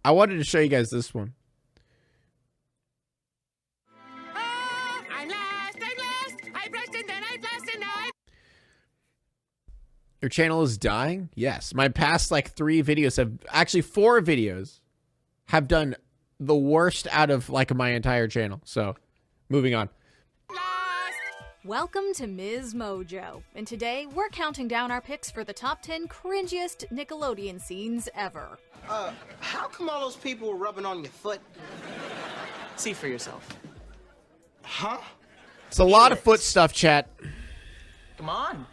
I wanted to show you guys this one. I'm lost, I pressed and then I pressed and I... Your channel is dying? Yes. My past like 3 videos have, actually 4 videos have done the worst out of like my entire channel. So, moving on. Welcome to Ms. Mojo, and today we're counting down our picks for the top 10 cringiest Nickelodeon scenes ever. How come all those people were rubbing on your foot? See for yourself. Huh? It's a lot of foot stuff, chat. Come on.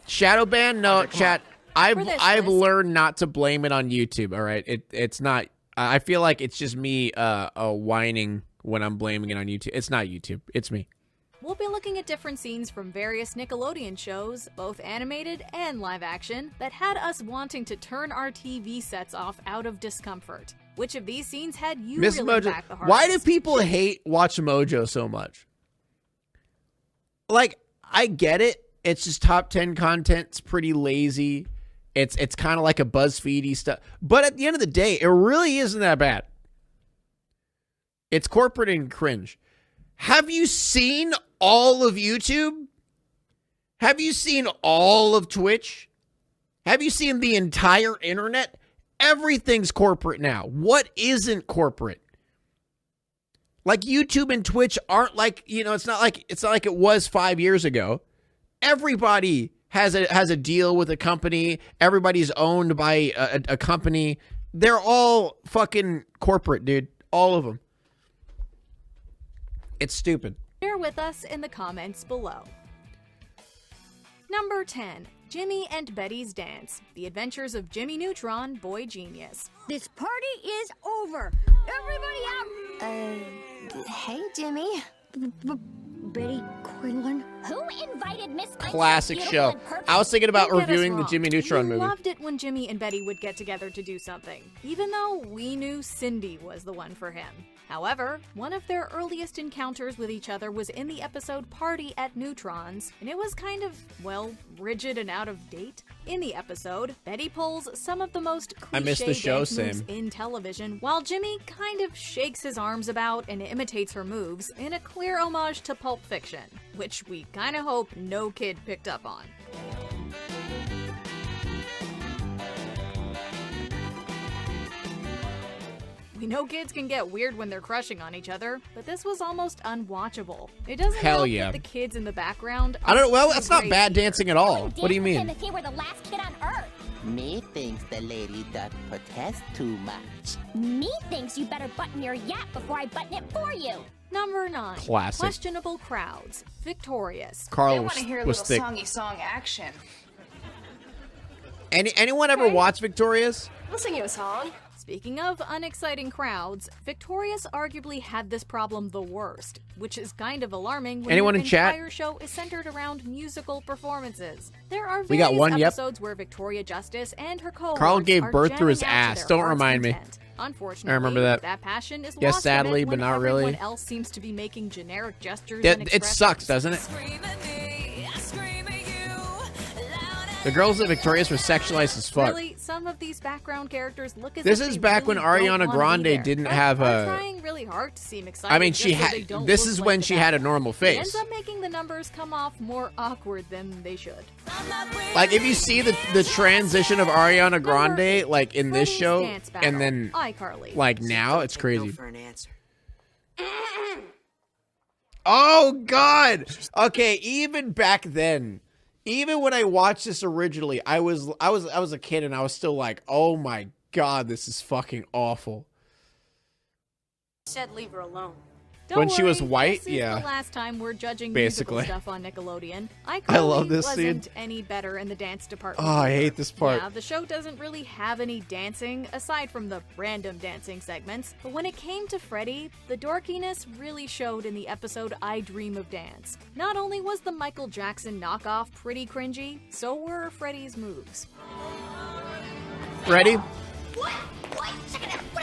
Shadow ban? No, Okay, come chat. For this I've list- learned not to blame it on YouTube, all right? It's not. I feel like it's just me whining when I'm blaming it on YouTube. It's not YouTube. It's me. We'll be looking at different scenes from various Nickelodeon shows, both animated and live action, that had us wanting to turn our TV sets off out of discomfort. Which of these scenes had you Miss reeling Mojo, back the hardest? why do people hate Watch Mojo so much? Like, I get it. It's just top 10 content. It's pretty lazy. It's kind of like a BuzzFeedy stuff. But at the end of the day, it really isn't that bad. It's corporate and cringe. Have you seen all of YouTube? Have you seen all of Twitch? Have you seen the entire internet? Everything's corporate now. What isn't corporate? Like YouTube and Twitch aren't like, you know, it's not like it was 5 years ago. Everybody has a deal with a company. Everybody's owned by a company. They're all fucking corporate, dude. All of them. It's stupid. Share with us in the comments below. Number 10. Jimmy and Betty's Dance. The Adventures of Jimmy Neutron, Boy Genius. This party is over. Everybody out. Hey, Jimmy. Betty Quinlan. Who invited Miss Princess Classic Beautiful show. and Perfect? I was thinking about Don't get us reviewing the wrong. Jimmy Neutron We movie. loved it when Jimmy and Betty would get together to do something, even though we knew Cindy was the one for him. However, one of their earliest encounters with each other was in the episode Party at Neutrons, and it was kind of, well, rigid and out of date. In the episode, Betty pulls some of the most I missed the cliché show, dance moves same. in television, while Jimmy kind of shakes his arms about and imitates her moves in a clear homage to Pulp Fiction, which we kind of hope no kid picked up on. We know kids can get weird when they're crushing on each other, but this was almost unwatchable. It doesn't Hell help yeah. that the kids in the background I don't know. Well, are that's not crazy. bad dancing at all. Dance What do you with him mean? If he were the last kid on Earth. Me thinks the lady that protest too much. Me thinks you better button your yap before I button it for you. Number 9. Classic. Questionable crowds. Victorious. Carl want to hear a was little thick. songy song action. Anyone ever watch Victorious? I'll sing you a song. Speaking of unexciting crowds, Victorious arguably had this problem the worst, which is kind of alarming when Anyone your in chat? entire show is centered around musical performances. There are We got various one, yep. episodes where Victoria Justice and her cohorts Carl gave are birth through his jamming out to ass. their Don't heart's remind me. content. Unfortunately, I remember that. passion is Yes, lost sadly, a bit but when not really. everyone else seems to be making generic gestures That- and it sucks, doesn't it? The girls at Victorious were sexualized as fuck. Really, some of these background characters look as This if is they back when really don't Ariana wanna be Grande there, didn't but have are a- trying really hard to seem excited. I mean, she just so they had. don't This look is like when the she bad had a guy. normal It face. ends up making the numbers come off more awkward than they should. Like if you see the transition of Ariana Grande, like in this Freddy's show, Dance Battle, and then iCarly. like now, it's crazy. For an answer. Oh God! Okay, even back then, even when I watched this originally, I was a kid and I was still like, oh my God, this is fucking awful. Said leave her alone. Don't When she was worry, white, this is yeah. the last time we're judging Basically. musical stuff on Nickelodeon. I love this wasn't scene. any better in the dance department. Oh, I hate this part. Yeah, the show doesn't really have any dancing, aside from the random dancing segments. But when it came to Freddy, the dorkiness really showed in the episode I Dream of Dance. Not only was the Michael Jackson knockoff pretty cringy, so were Freddy's moves. Ready? What? What? Check it out.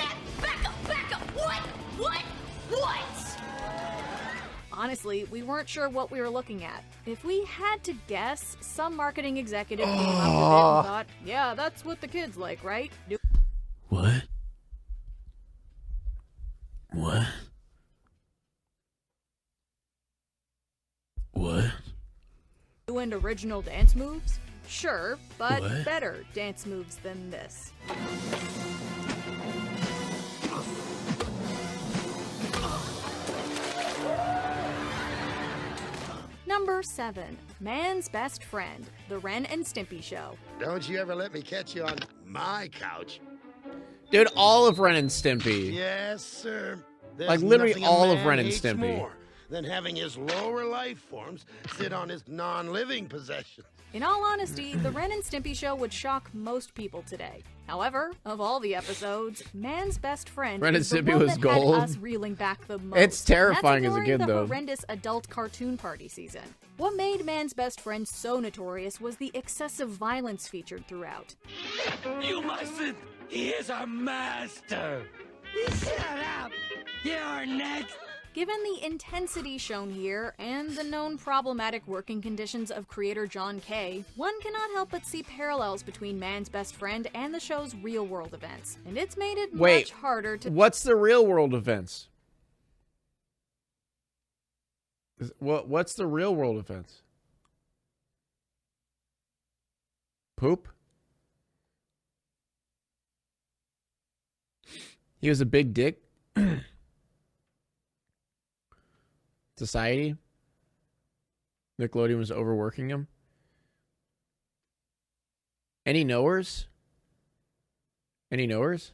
Back up. Back up. What? What? What? Honestly, we weren't sure what we were looking at. If we had to guess, some marketing executive came up with it and thought, yeah, that's what the kids like, right? What? What? What? Doing original dance moves? Sure, but What? better dance moves than this. Number 7. Man's Best Friend, The Ren and Stimpy Show. Don't you ever let me catch you on my couch. Dude, all of Ren and Stimpy. Yes, sir. There's Like, literally nothing a all of man Ren and hates Stimpy. more than having his lower life forms sit on his non-living possessions. In all honesty, The Ren and Stimpy Show would shock most people today. However, of all the episodes, Man's Best Friend Ren and is the Stimpy one was that gold. had us reeling back the most. It's terrifying as a That's kid, ignoring though. the horrendous adult cartoon party season. What made Man's Best Friend so notorious was the excessive violence featured throughout. You mustn't! He is our master! Shut up! You're next! Given the intensity shown here, and the known problematic working conditions of creator John Kay, one cannot help but see parallels between Man's Best Friend and the show's real-world events, and it's made it much harder to... What's the real world events? What's the real world events? Poop? He was a big dick? Society? Nickelodeon was overworking him? Any knowers? Any knowers?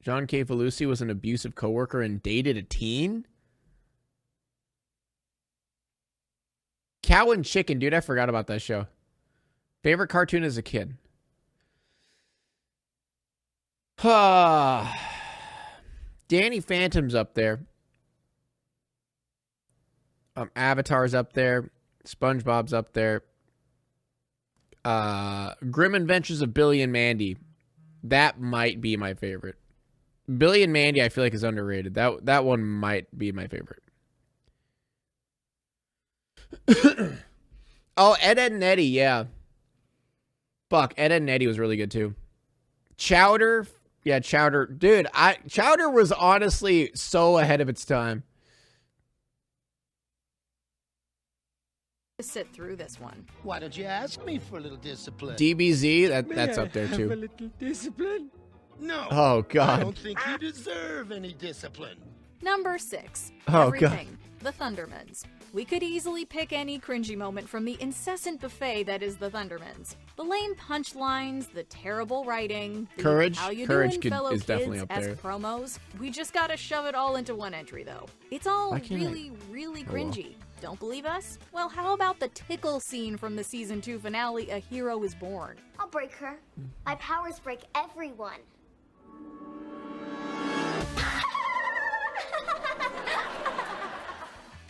John K. Falusi was an abusive coworker and dated a teen? Cow and Chicken, dude, I forgot about that show. Favorite cartoon as a kid? Danny Phantom's up there. Avatar's up there. SpongeBob's up there. Grim Adventures of Billy and Mandy. That might be my favorite. Billy and Mandy, I feel like, is underrated. That one might be my favorite. Oh, Ed, Edd and Eddy, yeah. Fuck, Ed, Edd and Eddy was really good too. Chowder, yeah, Chowder. Dude, Chowder was honestly so ahead of its time. sit through this one. Why don't you ask me for a little discipline? DBZ, that's up there too. A little discipline? No. Oh, God. I don't think you deserve any discipline. Number 6. Oh, Everything. The Thundermans. We could easily pick any cringy moment from the incessant buffet that is the Thundermans. The lame punchlines, the terrible writing, the Courage? how you Courage doing, fellow is definitely kids up there. promos. We just gotta shove it all into one entry though. It's all Why can't I- really, really Oh, well. cringy. Don't believe us? Well, how about the tickle scene from the season 2 finale, A Hero is Born? I'll break her. My powers break everyone.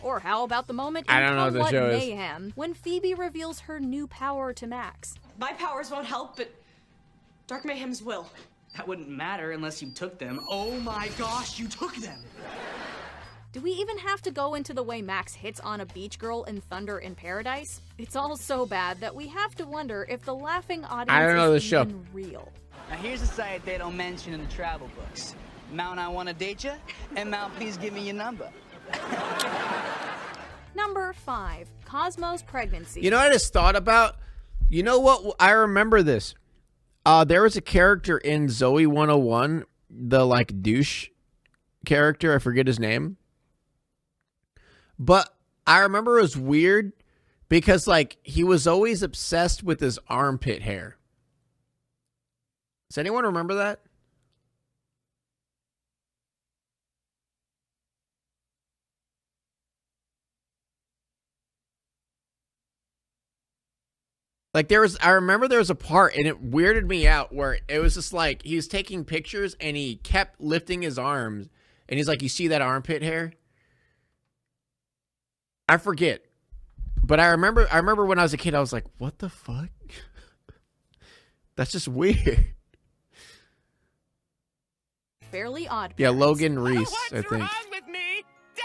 Or how about the moment in I don't know what the What show is. Mayhem when Phoebe reveals her new power to Max? My powers won't help, but Dark Mayhem's will. That wouldn't matter unless you took them. Oh my gosh, you took them! Do we even have to go into the way Max hits on a beach girl in Thunder in Paradise? It's all so bad that we have to wonder if the laughing audience I don't know is this show. even real. Now here's a site they don't mention in the travel books. Mount I wanna date ya, and Mount please give me your number. Number 5. Cosmo's pregnancy. You know what I just thought about? You know what? I remember this. There was a character in Zoe 101, the like douche character. I forget his name. But I remember it was weird because like he was always obsessed with his armpit hair. Does anyone remember that? Like I remember there was a part and it weirded me out where it was just like he was taking pictures and he kept lifting his arms and he's like, you see that armpit hair? I forget. But I remember when I was a kid, I was like, what the fuck? That's just weird. Fairly Odd Yeah, Parents. Logan Reese, I What's think. wrong with me? Duh!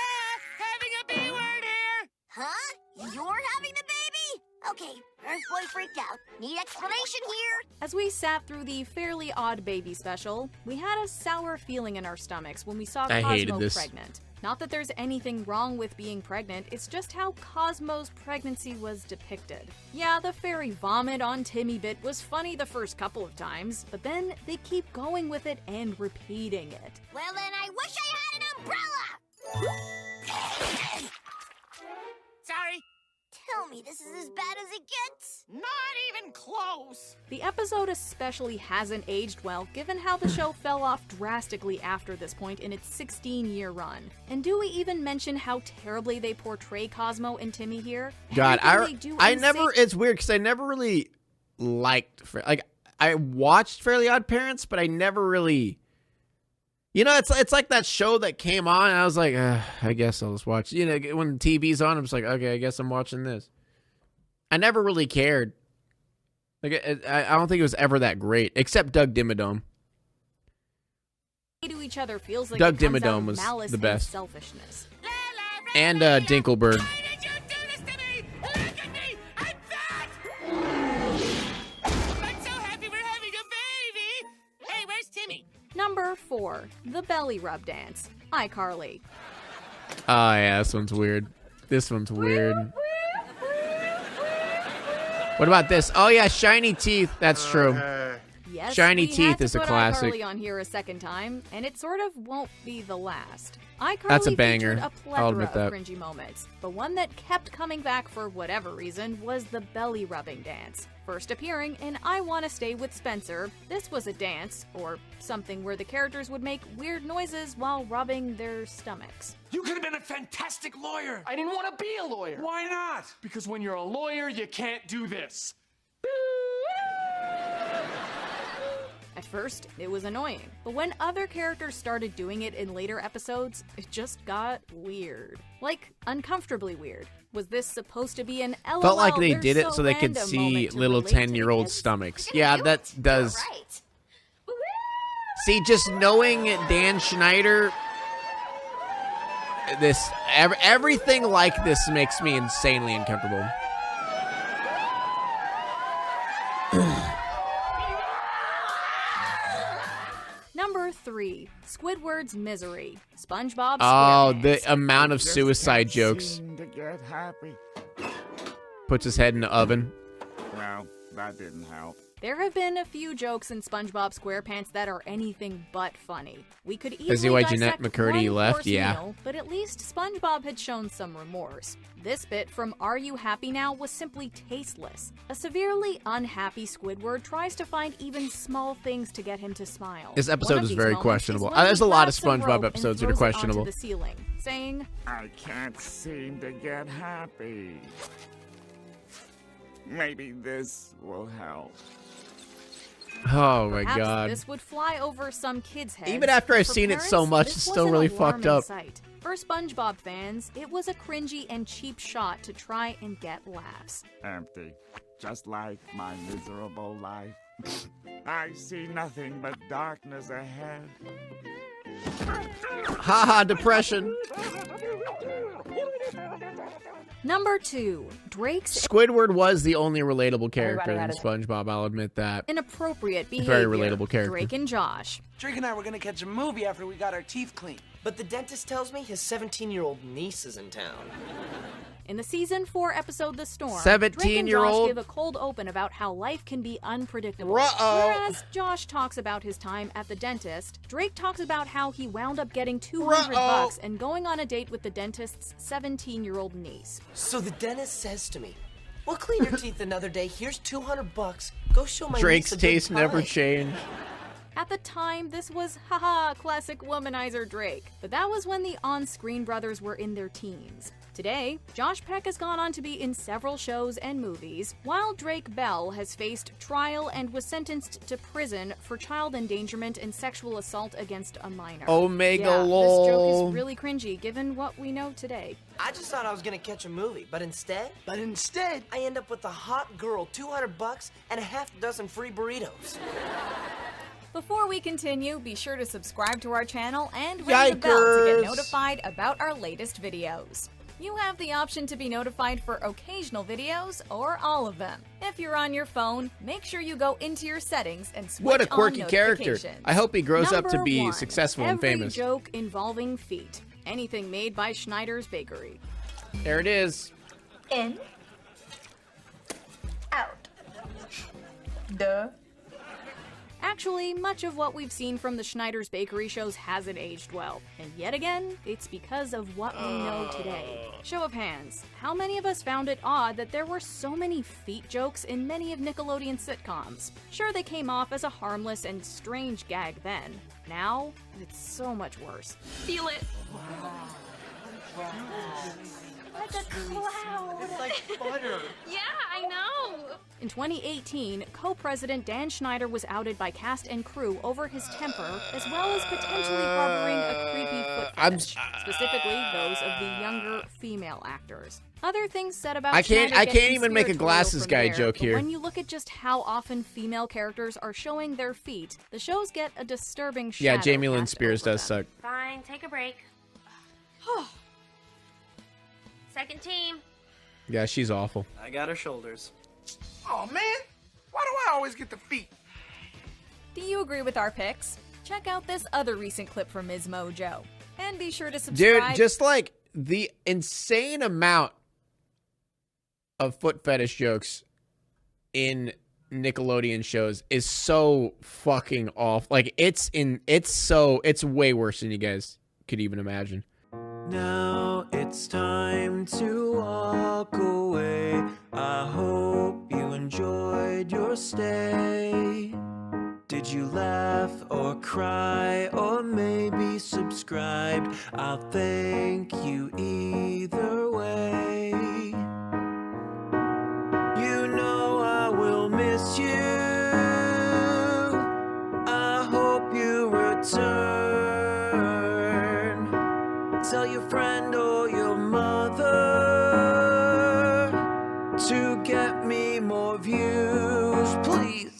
Having a B word here! Huh? You're having the baby? Okay, Earth Boy freaked out. Need explanation here? As we sat through the Fairly Odd Baby special, we had a sour feeling in our stomachs when we saw I hated Cosmo this. pregnant. Not that there's anything wrong with being pregnant, it's just how Cosmo's pregnancy was depicted. Yeah, the fairy vomit on Timmy bit was funny the first couple of times, but then they keep going with it and repeating it. Well, then I wish I had an umbrella! Sorry. Tell me this is as bad as it gets? Not even close. The episode especially hasn't aged well, given how the show fell off drastically after this point in its 16-year run. And do we even mention how terribly they portray Cosmo and Timmy here? God, Everything they do it's weird because I never really liked, I watched Fairly Odd Parents, but I never really, it's like that show that came on, and I was like, I guess I'll just watch, when the TV's on, I'm just like, okay, I guess I'm watching this. I never really cared. I don't think it was ever that great, except Doug Dimmadome. To each other feels like Doug it comes out Dimmadome of was malice the best. and selfishness. And Dinkelberg. Why did you do this to me? Look at me! I'm fat! I'm so happy we're having a baby! Hey, where's Timmy? Number 4, the belly rub dance. iCarly. Oh, yeah, this one's weird. This one's weird. What about this? Oh, yeah, shiny teeth. That's true. Yes, Shiny we Teeth had to is a put classic. iCarly on here a second time, and it sort of won't be the last. iCarly That's a banger. featured a I'll plethora admit that. of cringy moments, but one that kept coming back for whatever reason was the belly rubbing dance. First appearing in I Wanna Stay with Spencer, this was a dance, or something where the characters would make weird noises while rubbing their stomachs. You could have been a fantastic lawyer. I didn't want to be a lawyer. Why not? Because when you're a lawyer, you can't do this. At first, it was annoying, but when other characters started doing it in later episodes, it just got weird. Like, uncomfortably weird. Was this supposed to be an LOL? Felt like they they're did it so they could random see moment to little relate to 10-year-old kids? stomachs. Yeah, that does. Right. See, just knowing Dan Schneider, everything like this makes me insanely uncomfortable. Number 3, Squidward's Misery. SpongeBob Oh, SquarePants. the amount of suicide jokes. To get happy. Puts his head in the oven. Well, that didn't help. There have been a few jokes in SpongeBob SquarePants that are anything but funny. We could Is he easily why dissect Jeanette McCurdy one left? course Yeah. meal, but at least SpongeBob had shown some remorse. This bit from Are You Happy Now was simply tasteless. A severely unhappy Squidward tries to find even small things to get him to smile. This episode One of is these very moments questionable. is when There's he a lot of grabs some rope SpongeBob and episodes that are throws it onto questionable. the ceiling, saying, I can't seem to get happy. Maybe this will help. Oh my Perhaps god. this would fly over some kids' heads. Even after I've For seen it so parents, much, this it's still was an really fucked alarming up. sight. For SpongeBob fans, it was a cringy and cheap shot to try and get laughs. Empty. Just like my miserable life. I see nothing but darkness ahead. Haha, depression. Number 2, Drake's Squidward was the only relatable character in SpongeBob, I'll admit that. inappropriate behavior. Very relatable character. Drake and Josh. Drake and I were gonna catch a movie after we got our teeth cleaned. But the dentist tells me his 17-year-old niece is in town. In the season 4 episode The Storm, 17-year-old? Drake and Josh give a cold open about how life can be unpredictable. Ruh-oh. Whereas Josh talks about his time at the dentist, Drake talks about how he wound up getting $200 Ruh-oh. and going on a date with the dentist's 17-year-old niece. So the dentist says to me, we'll clean your teeth another day. Here's $200. Go show my Drake's niece a good taste never pie." changed. At the time, this was, haha, classic womanizer Drake. But that was when the on-screen brothers were in their teens. Today, Josh Peck has gone on to be in several shows and movies, while Drake Bell has faced trial and was sentenced to prison for child endangerment and sexual assault against a minor. Omega yeah, lol. This joke is really cringy given what we know today. I just thought I was gonna catch a movie, but instead, I end up with a hot girl, $200, and a half dozen free burritos. Before we continue, be sure to subscribe to our channel and ring the bell to Yikers. get notified about our latest videos. You have the option to be notified for occasional videos or all of them. If you're on your phone, make sure you go into your settings and switch What a quirky on character. notifications. I hope he grows up to Number be 1, successful and famous. Every joke involving feet. Anything made by Schneider's Bakery. There it is. In. Out. Duh. Actually, much of what we've seen from the Schneider's Bakery shows hasn't aged well. And yet again, it's because of what we know today. Show of hands, how many of us found it odd that there were so many feet jokes in many of Nickelodeon's sitcoms? Sure, they came off as a harmless and strange gag then. Now, it's so much worse. Feel it. Like a cloud. It's like butter. Yeah, I know. In 2018, co-president Dan Schneider was outed by cast and crew over his temper, as well as potentially harboring a creepy foot fetish, specifically those of the younger female actors. Other things said about I can't even make a conspiratorial glasses from guy there, joke but here. when you look at just how often female characters are showing their feet, the shows get a disturbing shadow. Yeah, Jamie Lynn cast Spears over does them. suck. Fine, take a break. Second team. Yeah, she's awful. I got her shoulders. Oh, man. Why do I always get the feet? Do you agree with our picks? Check out this other recent clip from Ms. Mojo. And be sure to subscribe. Dude, just like the insane amount of foot fetish jokes in Nickelodeon shows is so fucking off. Like it's way worse than you guys could even imagine. Now it's time to walk away. I hope you enjoyed your stay. Did you laugh or cry or maybe subscribed? I'll thank you either way. You know I will miss you. I hope you return. Tell your friend or your mother to get me more views, please.